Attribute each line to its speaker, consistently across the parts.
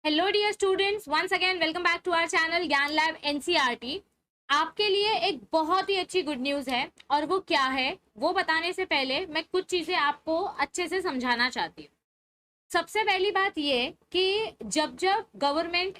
Speaker 1: Hello dear students, once again welcome back to our channel Gyan lab NCERT. आपके लिए एक बहुत ही अच्छी गुड न्यूज़ है और वो क्या है वो बताने से पहले मैं कुछ चीज़ें आपको अच्छे से समझाना चाहती हूँ। सबसे पहली बात ये कि जब जब गवर्नमेंट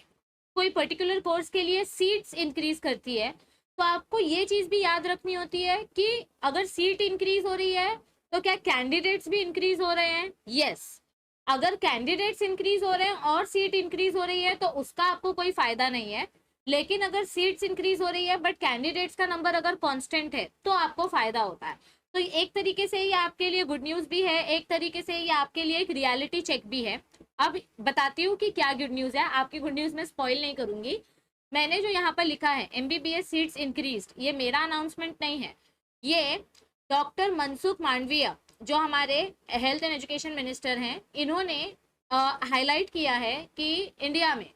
Speaker 1: कोई पर्टिकुलर कोर्स के लिए सीट्स इंक्रीज करती है तो आपको ये चीज़ भी याद रखनी होती है कि अगर सीट इंक्रीज हो रही है तो क्या कैंडिडेट्स भी इंक्रीज हो रहे हैं। यस, अगर कैंडिडेट्स इंक्रीज हो रहे हैं और सीट इंक्रीज हो रही है तो उसका आपको कोई फायदा नहीं है। लेकिन अगर सीट्स इंक्रीज हो रही है बट कैंडिडेट्स का नंबर अगर कांस्टेंट है तो आपको फायदा होता है। तो एक तरीके से ये आपके लिए गुड न्यूज भी है, एक तरीके से ये आपके लिए एक रियलिटी चेक भी है। अब बताती हूँ कि क्या गुड न्यूज है। आपकी गुड न्यूज में स्पॉइल नहीं करूंगी। मैंने जो यहाँ पर लिखा है एमबीबीएस सीट्स इंक्रीज्ड, ये मेरा अनाउंसमेंट नहीं है। ये डॉक्टर मनसुख मांडविया जो हमारे हेल्थ एंड एजुकेशन मिनिस्टर हैं, इन्होंने हाईलाइट किया है कि इंडिया में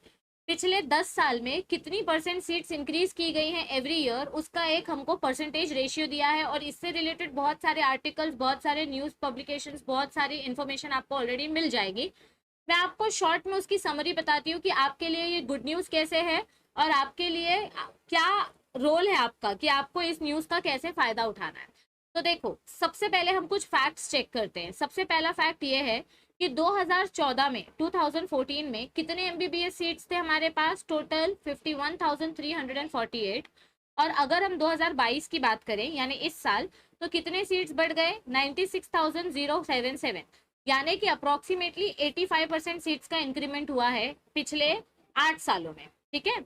Speaker 1: पिछले 10 साल में कितनी परसेंट सीट्स इंक्रीज की गई हैं एवरी ईयर, उसका एक हमको परसेंटेज रेशियो दिया है। और इससे रिलेटेड बहुत सारे आर्टिकल्स, बहुत सारे न्यूज़ पब्लिकेशंस, बहुत सारी इन्फॉर्मेशन आपको ऑलरेडी मिल जाएगी। मैं आपको शॉर्ट में उसकी समरी बताती हूँ कि आपके लिए ये गुड न्यूज़ कैसे है और आपके लिए क्या रोल है आपका कि आपको इस न्यूज़ का कैसे फ़ायदा उठाना है। तो देखो, सबसे पहले हम कुछ फैक्ट्स चेक करते हैं। सबसे पहला फैक्ट ये है कि 2014 में 2014 में कितने एमबीबीएस सीट्स थे हमारे पास? टोटल 51,348। और अगर हम 2022 की बात करें यानी इस साल, तो कितने सीट्स बढ़ गए? 96,077। यानी कि अप्रोक्सीमेटली 85% सीट्स का इंक्रीमेंट हुआ है पिछले 8 सालों में। ठीक है,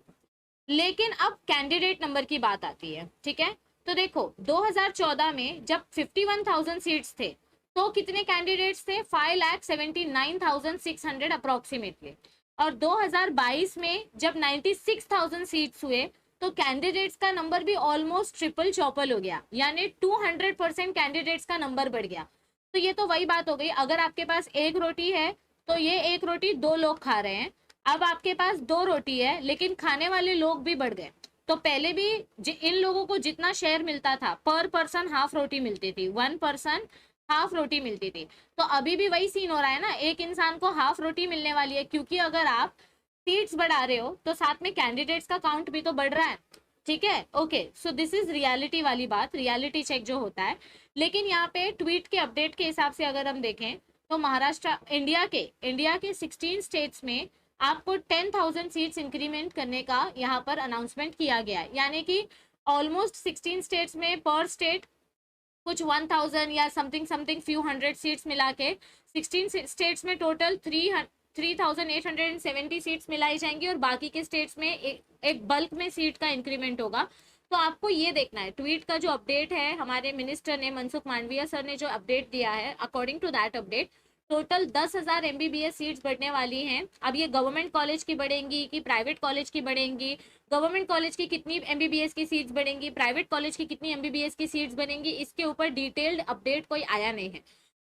Speaker 1: लेकिन अब कैंडिडेट नंबर की बात आती है। ठीक है, तो देखो 2014 में जब 51,000 सीट्स थे तो कितने कैंडिडेट्स थे? 5,79,600 अप्रोक्सीमेटली। और 2022 में जब 96,000 सीट्स हुए तो कैंडिडेट्स का नंबर भी ऑलमोस्ट ट्रिपल चौपल हो गया, यानी 200% कैंडिडेट्स का नंबर बढ़ गया। तो ये तो वही बात हो गई, अगर आपके पास एक रोटी है तो ये एक रोटी 2 लोग खा रहे हैं। अब आपके पास 2 रोटी है लेकिन खाने वाले लोग भी बढ़ गए। तो पहले भी इन लोगों को जितना शेयर मिलता था, पर पर्सन हाफ रोटी मिलती थी, 1 पर्सन हाफ रोटी मिलती थी। तो अभी भी वही सीन हो रहा है ना, एक इंसान को हाफ रोटी मिलने वाली है, क्योंकि अगर आप सीट्स बढ़ा रहे हो तो साथ में कैंडिडेट्स का काउंट भी तो बढ़ रहा है। ठीक है, okay, so this is reality वाली बात, रियलिटी चेक जो होता है। लेकिन यहाँ पे ट्वीट के अपडेट के हिसाब से अगर हम देखें तो महाराष्ट्र, इंडिया के 16 स्टेट्स में आपको 10,000 सीट्स इंक्रीमेंट करने का यहाँ पर अनाउंसमेंट किया गया है। यानी कि ऑलमोस्ट 16 स्टेट्स में पर स्टेट कुछ 1,000 या something something few hundred seats मिला के 16 स्टेट्स में टोटल 3,870 सीट्स मिलाई जाएंगी और बाकी के स्टेट्स में एक बल्क में सीट का इंक्रीमेंट होगा। तो आपको ये देखना है, ट्वीट का जो अपडेट है हमारे मिनिस्टर ने, मनसुख मांडविया सर ने जो अपडेट दिया है, according to that update total 10,000 MBBS seats बढ़ने वाली हैं। अब ये गवर्नमेंट कॉलेज की बढ़ेंगी कि प्राइवेट कॉलेज की बढ़ेंगी, गवर्नमेंट कॉलेज की कितनी एमबीबीएस की सीट्स बढ़ेंगी, प्राइवेट कॉलेज की कितनी एमबीबीएस की सीट्स बनेंगी, इसके ऊपर डिटेल्ड अपडेट कोई आया नहीं है।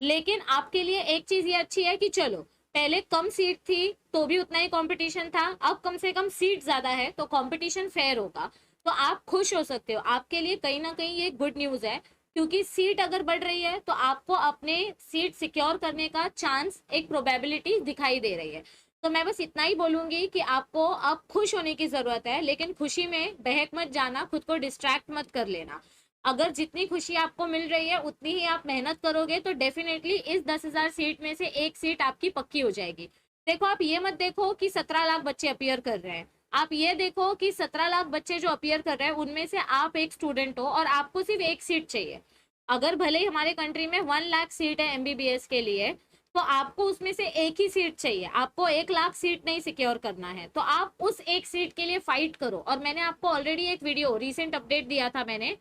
Speaker 1: लेकिन आपके लिए एक चीज ये अच्छी है कि चलो, पहले कम सीट थी तो भी उतना ही कंपटीशन था, अब कम से कम सीट ज्यादा है तो कंपटीशन फेयर होगा। तो आप खुश हो सकते हो, आपके लिए कहीं ना कहीं ये गुड न्यूज है, क्योंकि सीट अगर बढ़ रही है तो आपको अपने सीट सिक्योर करने का चांस, एक प्रोबेबिलिटी दिखाई दे रही है। तो मैं बस इतना ही बोलूंगी कि आपको अब खुश होने की जरूरत है, लेकिन खुशी में बहक मत जाना, खुद को डिस्ट्रैक्ट मत कर लेना। अगर जितनी खुशी आपको मिल रही है उतनी ही आप मेहनत करोगे तो डेफिनेटली इस 10,000 सीट में से एक सीट आपकी पक्की हो जाएगी। देखो, आप ये मत देखो कि 17 लाख बच्चे अपीयर कर रहे हैं, आप ये देखो कि 17 लाख बच्चे जो अपीयर कर रहे हैं उनमें से आप एक स्टूडेंट हो और आपको सिर्फ एक सीट चाहिए। अगर भले ही हमारे कंट्री में 1 लाख सीट है एमबीबीएस के लिए, तो आपको उसमें से एक ही सीट चाहिए, आपको 1 लाख सीट नहीं सिक्योर करना है। तो आप उस एक सीट के लिए फाइट करो। और मैंने आपको ऑलरेडी एक वीडियो रिसेंट अपडेट दिया था मैंने,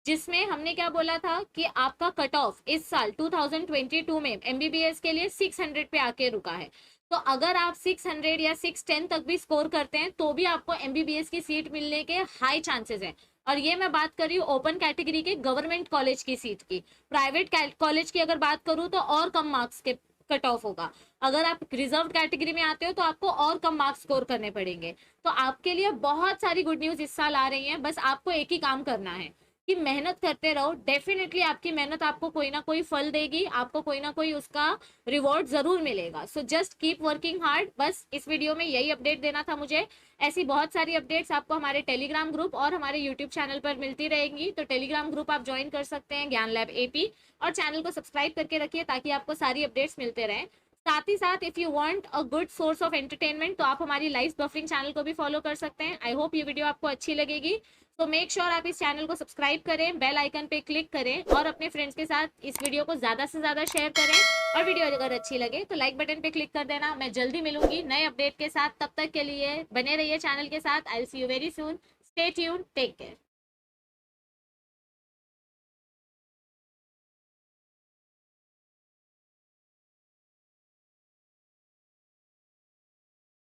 Speaker 1: जिसमें हमने क्या बोला था कि आपका कट ऑफ इस साल 2022 में एमबीबीएस के लिए 600 पे आके रुका है। तो अगर आप 600 या 610 तक भी स्कोर करते हैं तो भी आपको एमबीबीएस की सीट मिलने के हाई चांसेस हैं। और ये मैं बात कर रही हूँ ओपन कैटेगरी के गवर्नमेंट कॉलेज की सीट की। प्राइवेट कॉलेज की अगर बात करूँ तो और कम मार्क्स के कट ऑफ होगा। अगर आप रिजर्व कैटेगरी में आते हो तो आपको और कम मार्क्स स्कोर करने पड़ेंगे। तो आपके लिए बहुत सारी गुड न्यूज इस साल आ रही है, बस आपको एक ही काम करना है कि मेहनत करते रहो, डेफिनेटली आपकी मेहनत आपको कोई ना कोई फल देगी, आपको कोई ना कोई उसका रिवॉर्ड जरूर मिलेगा। So just keep working hard. बस इस वीडियो में यही अपडेट देना था मुझे। ऐसी बहुत सारी अपडेट्स आपको हमारे टेलीग्राम ग्रुप और हमारे यूट्यूब चैनल पर मिलती रहेंगी, तो टेलीग्राम ग्रुप आप ज्वाइन कर सकते हैं, ज्ञान लैब एपी, और चैनल को सब्सक्राइब करके रखिए ताकि आपको सारी अपडेट्स मिलते रहें। साथ ही साथ if you want a good source of entertainment तो आप हमारी लाइव बफरिंग चैनल को भी फॉलो कर सकते हैं। आई होप ये वीडियो आपको अच्छी लगेगी। तो मेक श्योर आप इस चैनल को सब्सक्राइब करें, बेल आइकन पे क्लिक करें और अपने फ्रेंड्स के साथ इस वीडियो को ज़्यादा से ज़्यादा शेयर करें। और वीडियो अगर अच्छी लगे तो लाइक बटन पे क्लिक कर देना। मैं जल्दी मिलूंगी नए अपडेट के साथ, तब तक के लिए बने रहिए चैनल के साथ। I will see you very soon. Stay tuned, take care.